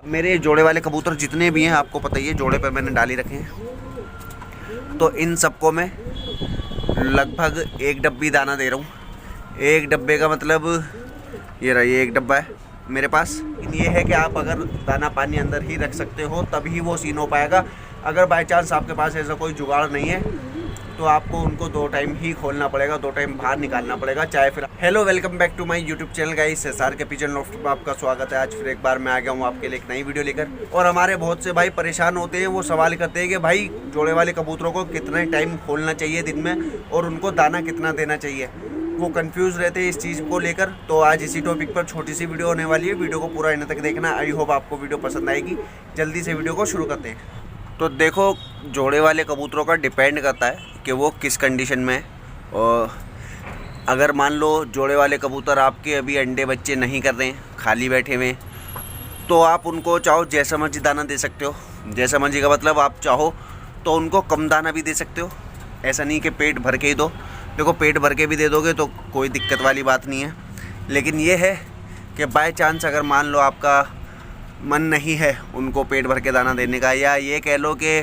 मेरे जोड़े वाले कबूतर जितने भी हैं आपको पता ही है, जोड़े पे मैंने डाली रखे हैं। तो इन सबको मैं लगभग एक डब्बी दाना दे रहा हूँ। एक डब्बे का मतलब ये रहा, ये एक डब्बा है मेरे पास। ये है कि आप अगर दाना पानी अंदर ही रख सकते हो तभी वो सीन हो पाएगा। अगर बाय चांस आपके पास ऐसा कोई जुगाड़ नहीं है तो आपको उनको 2 टाइम ही खोलना पड़ेगा, 2 टाइम बाहर निकालना पड़ेगा, चाहे फिर। Hello, welcome back to my YouTube channel guys, SR के पिजन लॉफ्ट में आपका स्वागत है। आज फिर एक बार मैं आ गया हूँ आपके लिए एक नई वीडियो लेकर। और हमारे बहुत से भाई परेशान होते हैं, वो सवाल करते हैं कि भाई जोड़े वाले कबूतरों को कितने टाइम खोलना चाहिए दिन में और उनको दाना कितना देना चाहिए। वो कंफ्यूज रहते हैं इस चीज़ को लेकर। तो आज इसी टॉपिक पर छोटी सी वीडियो होने वाली है। वीडियो को पूरा एंड तक देखना। आई होप आपको वीडियो पसंद आएगी। जल्दी से वीडियो को शुरू करते हैं। तो देखो, जोड़े वाले कबूतरों का डिपेंड करता है कि वो किस कंडीशन में है। और अगर मान लो जोड़े वाले कबूतर आपके अभी अंडे बच्चे नहीं कर रहे हैं, खाली बैठे हुए हैं, तो आप उनको चाहो जैसा मर्जी दाना दे सकते हो। जैसा मर्जी का मतलब आप चाहो तो उनको कम दाना भी दे सकते हो। ऐसा नहीं कि पेट भर के ही दो। देखो, पेट भर के भी दे दोगे तो कोई दिक्कत वाली बात नहीं है। लेकिन ये है कि बाय चांस अगर मान लो आपका मन नहीं है उनको पेट भर के दाना देने का, या ये कह लो कि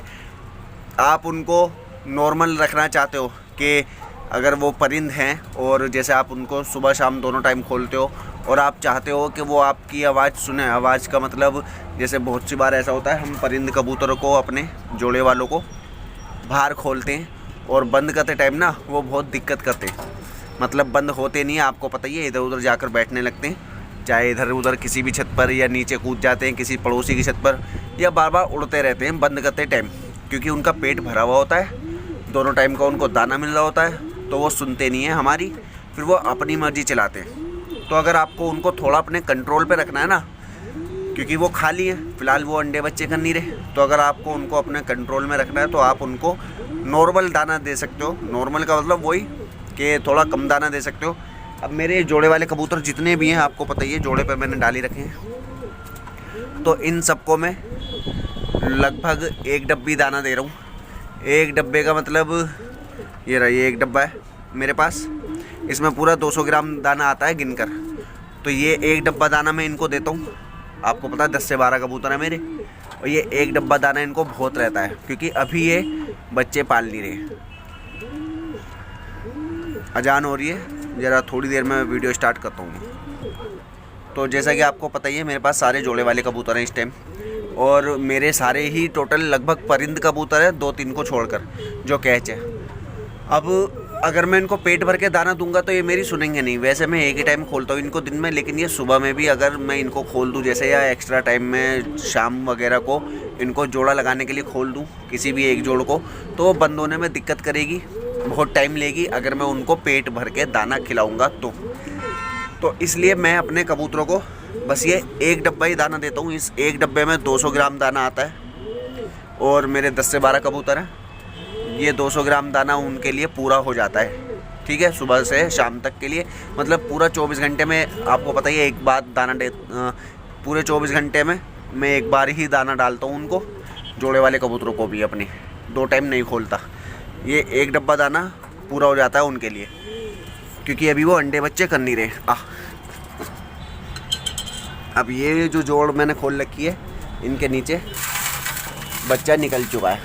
आप उनको नॉर्मल रखना चाहते हो कि अगर वो परिंद हैं और जैसे आप उनको सुबह शाम दोनों टाइम खोलते हो और आप चाहते हो कि वो आपकी आवाज़ सुने। आवाज़ का मतलब जैसे बहुत सी बार ऐसा होता है, हम परिंद कबूतरों को अपने जोड़े वालों को बाहर खोलते हैं और बंद करते टाइम ना वो बहुत दिक्कत करते हैं। मतलब बंद होते नहीं है, आपको पता ही है, इधर उधर जाकर बैठने लगते हैं, चाहे इधर उधर किसी भी छत पर, या नीचे कूद जाते हैं किसी पड़ोसी की छत पर, या बार बार उड़ते रहते हैं बंद करते टाइम। क्योंकि उनका पेट भरा हुआ होता है, दोनों टाइम का उनको दाना मिल रहा होता है, तो वो सुनते नहीं हैं हमारी, फिर वो अपनी मर्जी चलाते हैं। तो अगर आपको उनको थोड़ा अपने कंट्रोल पे रखना है ना, क्योंकि वो खाली है, फ़िलहाल वो अंडे बच्चे कर नहीं रहे, तो अगर आपको उनको अपने कंट्रोल में रखना है तो आप उनको नॉर्मल दाना दे सकते हो। नॉर्मल का मतलब वही कि थोड़ा कम दाना दे सकते हो। अब मेरे जोड़े वाले कबूतर जितने भी हैं आपको पता ही है, जोड़े पे मैंने डाली रखे हैं। तो इन सबको मैं लगभग एक डब्बी दाना दे रहा हूँ। एक डब्बे का मतलब ये रहा, ये एक डब्बा है मेरे पास। इसमें पूरा 200 ग्राम दाना आता है गिनकर। तो ये एक डब्बा दाना मैं इनको देता हूँ। आपको पता है 10 से 12 कबूतर है मेरे, और ये एक डब्बा दाना इनको बहुत रहता है, क्योंकि अभी ये बच्चे पाल नहीं रहे। अजान हो रही है, ज़रा थोड़ी देर में वीडियो स्टार्ट करता हूँ। तो जैसा कि आपको पता ही है, मेरे पास सारे जोड़े वाले कबूतर हैं इस टाइम, और मेरे सारे ही टोटल लगभग परिंद कबूतर है, 2-3 को छोड़कर जो कैच है। अब अगर मैं इनको पेट भर के दाना दूंगा तो ये मेरी सुनेंगे नहीं। वैसे मैं एक ही टाइम खोलता हूँ इनको दिन में, लेकिन ये सुबह में भी अगर मैं इनको खोल दूँ जैसे, या एक्स्ट्रा टाइम में शाम वगैरह को इनको जोड़ा लगाने के लिए खोल दूँ किसी भी एक जोड़ को, तो वो बंद होने में दिक्कत करेगी, बहुत टाइम लेगी अगर मैं उनको पेट भर के दाना खिलाऊँगा तो इसलिए मैं अपने कबूतरों को बस ये एक डब्बा ही दाना देता हूँ। इस एक डब्बे में 200 ग्राम दाना आता है, और मेरे 10 से 12 कबूतर हैं। ये 200 ग्राम दाना उनके लिए पूरा हो जाता है, ठीक है, सुबह से शाम तक के लिए। मतलब पूरा 24 घंटे में, आपको पता ही है, एक बार दाना पूरे 24 घंटे में मैं एक बार ही दाना डालता हूँ उनको। जोड़े वाले कबूतरों को भी अपने 2 टाइम नहीं खोलता। ये एक डब्बा दाना पूरा हो जाता है उनके लिए, क्योंकि अभी वो अंडे बच्चे कर नहीं रहे। अब ये जो जोड़ मैंने खोल रखी है, इनके नीचे बच्चा निकल चुका है,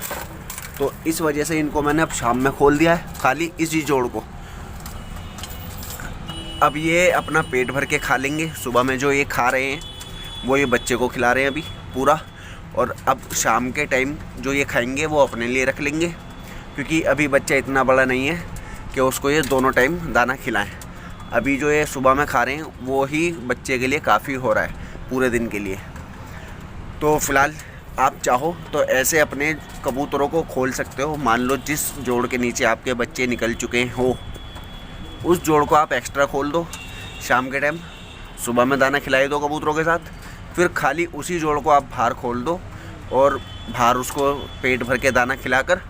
तो इस वजह से इनको मैंने अब शाम में खोल दिया है, खाली इसी जोड़ को। अब ये अपना पेट भर के खा लेंगे। सुबह में जो ये खा रहे हैं वो ये बच्चे को खिला रहे हैं अभी पूरा, और अब शाम के टाइम जो ये खाएंगे वो अपने लिए रख लेंगे, क्योंकि अभी बच्चा इतना बड़ा नहीं है कि उसको ये दोनों टाइम दाना खिलाएं। अभी जो ये सुबह में खा रहे हैं वो ही बच्चे के लिए काफ़ी हो रहा है पूरे दिन के लिए। तो फ़िलहाल आप चाहो तो ऐसे अपने कबूतरों को खोल सकते हो। मान लो जिस जोड़ के नीचे आपके बच्चे निकल चुके हो, उस जोड़ को आप एक्स्ट्रा खोल दो शाम के टाइम, सुबह में दाना खिलाई दो कबूतरों के साथ, फिर खाली उसी जोड़ को आप बाहर खोल दो और बाहर उसको पेट भर के दाना खिलाकर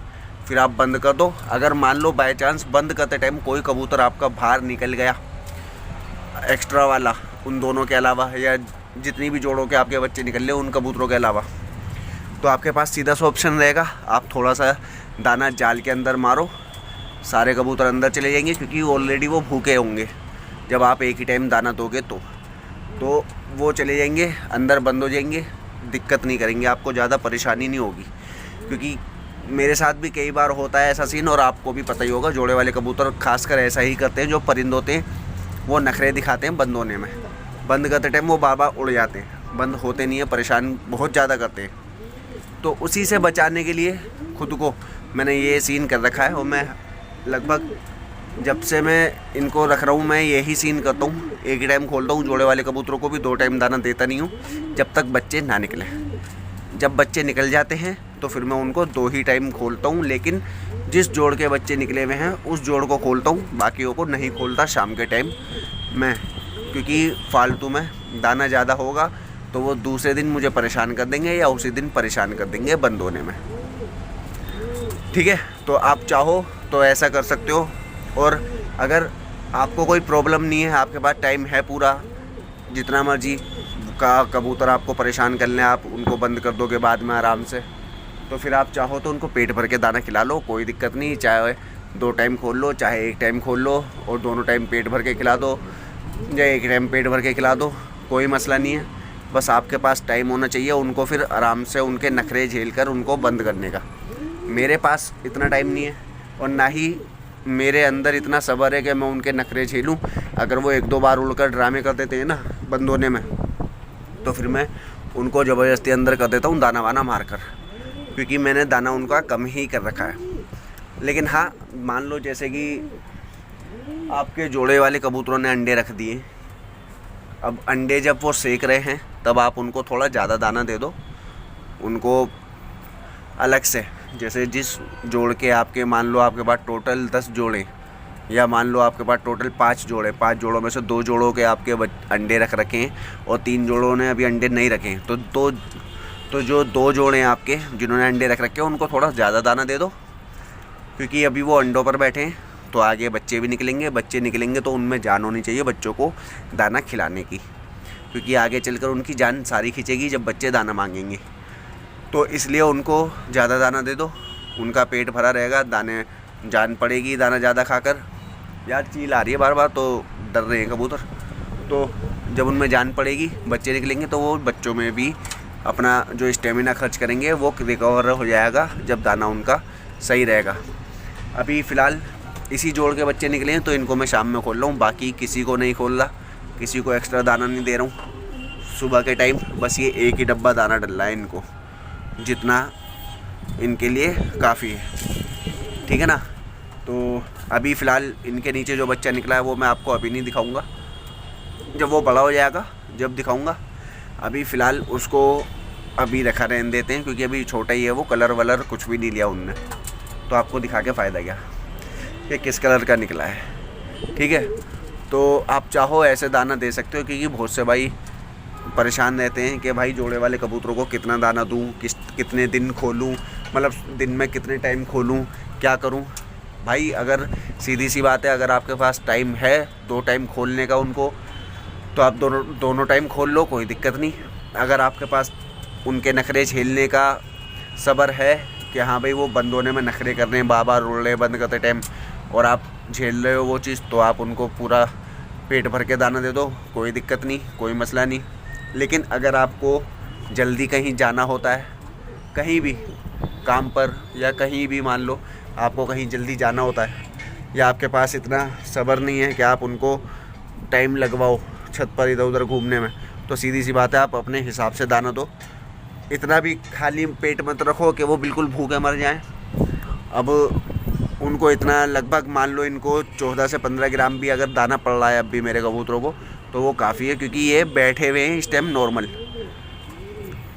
फिर आप बंद कर दो। अगर मान लो बाय चांस बंद करते टाइम कोई कबूतर आपका बाहर निकल गया एक्स्ट्रा वाला, उन दोनों के अलावा, या जितनी भी जोड़ों के आपके बच्चे निकल ले उन कबूतरों के अलावा, तो आपके पास सीधा सा ऑप्शन रहेगा, आप थोड़ा सा दाना जाल के अंदर मारो, सारे कबूतर अंदर चले जाएंगे, क्योंकि ऑलरेडी वो भूखे होंगे जब आप एक ही टाइम दाना दोगे तो वो चले जाएंगे अंदर, बंद हो जाएंगे। दिक्कत नहीं करेंगे, आपको ज़्यादा परेशानी नहीं होगी। क्योंकि मेरे साथ भी कई बार होता है ऐसा सीन, और आपको भी पता ही होगा, जोड़े वाले कबूतर खासकर ऐसा ही करते हैं। जो परिंद होते हैं वो नखरे दिखाते हैं बंद होने में, बंद करते टाइम वो बार बार उड़ जाते हैं, बंद होते नहीं है, परेशान बहुत ज़्यादा करते हैं। तो उसी से बचाने के लिए खुद को मैंने ये सीन कर रखा है, और मैं लगभग जब से मैं इनको रख रहा हूँ मैं यही सीन करता हूँ। एक ही टाइम खोलता हूँ, जोड़े वाले कबूतरों को भी 2 टाइम दाना देता नहीं हूँ जब तक बच्चे ना निकलें। जब बच्चे निकल जाते हैं तो फिर मैं उनको 2 ही टाइम खोलता हूँ, लेकिन जिस जोड़ के बच्चे निकले हुए हैं उस जोड़ को खोलता हूँ, बाकियों को नहीं खोलता शाम के टाइम मैं। क्योंकि फालतू में दाना ज़्यादा होगा तो वो दूसरे दिन मुझे परेशान कर देंगे या उसी दिन परेशान कर देंगे बंद होने में। ठीक है, तो आप चाहो तो ऐसा कर सकते हो। और अगर आपको कोई प्रॉब्लम नहीं है, आपके पास टाइम है पूरा, जितना मर्जी का कबूतर आपको परेशान कर लें, आप उनको बंद कर दोगे बाद में आराम से, तो फिर आप चाहो तो उनको पेट भर के दाना खिला लो, कोई दिक्कत नहीं। चाहे 2 टाइम खोल लो, चाहे 1 टाइम खोल लो, और दोनों टाइम पेट भर के खिला दो, या 1 टाइम पेट भर के खिला दो, कोई मसला नहीं है। बस आपके पास टाइम होना चाहिए उनको फिर आराम से उनके नखरे झेल कर उनको बंद करने का। मेरे पास इतना टाइम नहीं है, और ना ही मेरे अंदर इतना सब्र है कि मैं उनके नखरे झेलूँ। अगर वो 1-2 बार उड़कर ड्रामे कर देते हैं ना बंद होने में, तो फिर मैं उनको ज़बरदस्ती अंदर कर देता हूँ दाना वाना मार कर, क्योंकि मैंने दाना उनका कम ही कर रखा है। लेकिन हाँ, मान लो जैसे कि आपके जोड़े वाले कबूतरों ने अंडे रख दिए, अब अंडे जब वो सेक रहे हैं तब आप उनको थोड़ा ज़्यादा दाना दे दो उनको अलग से। जैसे जिस जोड़ के आपके मान लो आपके पास टोटल 10 जोड़े, या मान लो आपके पास टोटल 5 जोड़े, 5 जोड़ों में से 2 जोड़ों के आपके अंडे रख रखे हैं और 3 जोड़ों ने अभी अंडे नहीं रखे हैं, तो जो 2 जोड़े हैं आपके जिन्होंने अंडे रख रखे हैं उनको थोड़ा ज़्यादा दाना दे दो। क्योंकि अभी वो अंडों पर बैठे हैं, तो आगे बच्चे भी निकलेंगे, बच्चे निकलेंगे तो उनमें जान होनी चाहिए बच्चों को दाना खिलाने की, क्योंकि आगे चलकर उनकी जान सारी खींचेगी जब बच्चे दाना मांगेंगे। तो इसलिए उनको ज़्यादा दाना दे दो, उनका पेट भरा रहेगा, दाने जान पड़ेगी दाना ज़्यादा खाकर। यार चील आ रही है बार बार, तो डर रहे हैं कबूतर। तो जब उनमें जान पड़ेगी, बच्चे निकलेंगे, तो वो बच्चों में भी अपना जो स्टेमिना खर्च करेंगे वो रिकवर हो जाएगा जब दाना उनका सही रहेगा। अभी फ़िलहाल इसी जोड़ के बच्चे निकले हैं तो इनको मैं शाम में खोल रहा हूँ, बाकी किसी को नहीं खोल रहा, किसी को एक्स्ट्रा दाना नहीं दे रहा हूँ। सुबह के टाइम बस ये 1 ही डब्बा दाना डल रहा है इनको, जितना इनके लिए काफ़ी है। ठीक है ना। तो अभी फ़िलहाल इनके नीचे जो बच्चा निकला है वो मैं आपको अभी नहीं दिखाऊंगा, जब वो बड़ा हो जाएगा जब दिखाऊंगा। अभी फ़िलहाल उसको अभी रखा रहने देते हैं, क्योंकि अभी छोटा ही है वो, कलर वलर कुछ भी नहीं लिया उनने, तो आपको दिखा के फ़ायदा क्या कि किस कलर का निकला है। ठीक है, तो आप चाहो ऐसे दाना दे सकते हो, क्योंकि बहुत से भाई परेशान रहते हैं कि भाई जोड़े वाले कबूतरों को कितना दाना दूं, कितने दिन खोलूं, मतलब दिन में कितने टाइम खोलूं, क्या करूं। भाई अगर सीधी सी बात है, अगर आपके पास टाइम है 2 टाइम खोलने का उनको, तो आप दोनों टाइम खोल लो, कोई दिक्कत नहीं। अगर आपके पास उनके नखरे झेलने का सब्र है कि हाँ भाई वो बंद होने में नखरे कर रहे हैं, बार बार उड़ रहे बंद करते टाइम, और आप झेल रहे हो वो चीज़, तो आप उनको पूरा पेट भर के दाना दे दो, कोई दिक्कत नहीं, कोई मसला नहीं। लेकिन अगर आपको जल्दी कहीं जाना होता है, कहीं भी काम पर या कहीं भी, मान लो आपको कहीं जल्दी जाना होता है, या आपके पास इतना सब्र नहीं है कि आप उनको टाइम लगवाओ छत पर इधर उधर घूमने में, तो सीधी सी बात है आप अपने हिसाब से दाना दो। इतना भी खाली पेट मत रखो कि वो बिल्कुल भूखे मर जाएं। अब उनको इतना लगभग मान लो इनको 14 से 15 ग्राम भी अगर दाना पड़ रहा है अब भी मेरे कबूतरों को, तो वो काफ़ी है, क्योंकि ये बैठे हुए हैं इस टाइम नॉर्मल,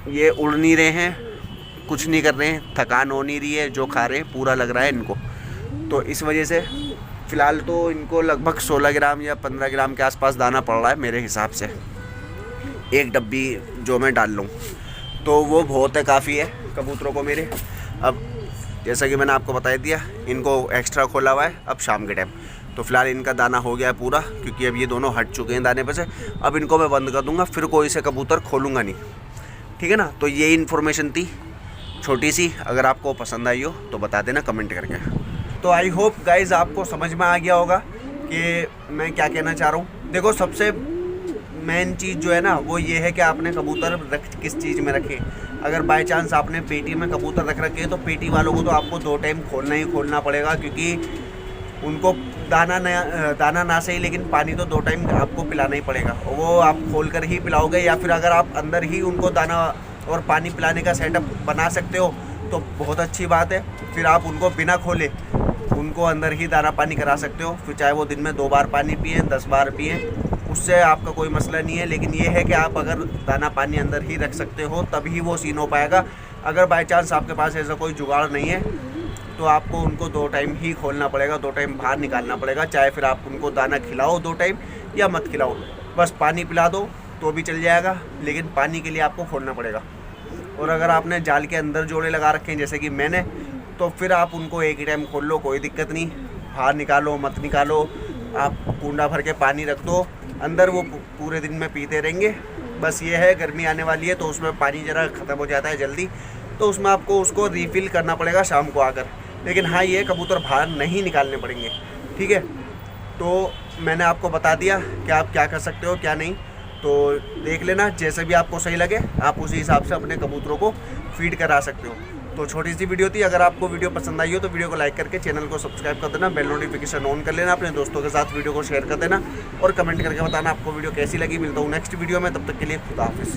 ये उड़ नहीं रहे हैं, कुछ नहीं कर रहे हैं, थकान हो नहीं रही है, जो खा रहे हैं पूरा लग रहा है इनको। तो इस वजह से फ़िलहाल तो इनको लगभग 16 ग्राम या 15 ग्राम के आसपास दाना पड़ रहा है मेरे हिसाब से, 1 डब्बी जो मैं डाल लूँ, तो वो बहुत है, काफ़ी है कबूतरों को मेरे। अब जैसा कि मैंने आपको बता दिया, इनको एक्स्ट्रा खोला हुआ है अब शाम के टाइम, तो फ़िलहाल इनका दाना हो गया है पूरा, क्योंकि अब ये दोनों हट चुके हैं दाने पे से। अब इनको मैं बंद कर दूंगा, फिर कोई से कबूतर खोलूँगा नहीं। ठीक है ना। तो यही इन्फॉर्मेशन थी छोटी सी, अगर आपको पसंद आई हो तो बता देना कमेंट करके। तो आई होप गाइज़ आपको समझ में आ गया होगा कि मैं क्या कहना चाह रहा हूँ। देखो, सबसे मेन चीज़ जो है ना वो ये है कि आपने कबूतर रख किस चीज़ में रखे। अगर बाय चांस आपने पेटी में कबूतर रख रखे तो पेटी वालों को तो आपको 2 टाइम खोलना ही खोलना पड़ेगा, क्योंकि उनको दाना ना सही लेकिन पानी तो 2 टाइम आपको पिलाना ही पड़ेगा। वो आप खोल कर ही पिलाओगे, या फिर अगर आप अंदर ही उनको दाना और पानी पिलाने का सेटअप बना सकते हो तो बहुत अच्छी बात है। फिर आप उनको बिना खोले उनको अंदर ही दाना पानी करा सकते हो। फिर चाहे वो दिन में 2 बार पानी पिए 10 बार पिए, उससे आपका कोई मसला नहीं है। लेकिन ये है कि आप अगर दाना पानी अंदर ही रख सकते हो तभी वो सीन हो पाएगा। अगर बाय चांस आपके पास ऐसा कोई जुगाड़ नहीं है तो आपको उनको 2 टाइम ही खोलना पड़ेगा, 2 टाइम बाहर निकालना पड़ेगा। चाहे फिर आप उनको दाना खिलाओ 2 टाइम या मत खिलाओ, बस पानी पिला दो तो भी चल जाएगा, लेकिन पानी के लिए आपको खोलना पड़ेगा। और अगर आपने जाल के अंदर जोड़े लगा रखे हैं जैसे कि मैंने, तो फिर आप उनको एक ही टाइम खोल लो, कोई दिक्कत नहीं। बाहर निकालो मत निकालो, आप कुंडा भर के पानी रख दो अंदर, वो पूरे दिन में पीते रहेंगे। बस ये है गर्मी आने वाली है तो उसमें पानी ज़रा ख़त्म हो जाता है जल्दी, तो उसमें आपको उसको रिफ़िल करना पड़ेगा शाम को आकर। लेकिन हाँ, ये कबूतर बाहर नहीं निकालने पड़ेंगे, ठीक है। तो मैंने आपको बता दिया कि आप क्या कर सकते हो क्या नहीं, तो देख लेना जैसे भी आपको सही लगे आप उसी हिसाब से अपने कबूतरों को फीड करा सकते हो। तो छोटी सी वीडियो थी, अगर आपको वीडियो पसंद आई हो तो वीडियो को लाइक करके चैनल को सब्सक्राइब कर देना, बेल नोटिफिकेशन ऑन कर लेना, अपने दोस्तों के साथ वीडियो को शेयर कर देना और कमेंट करके बताना आपको वीडियो कैसी लगी। मिलता हूँ नेक्स्ट वीडियो में, तब तक के लिए खुदा हाफिज़।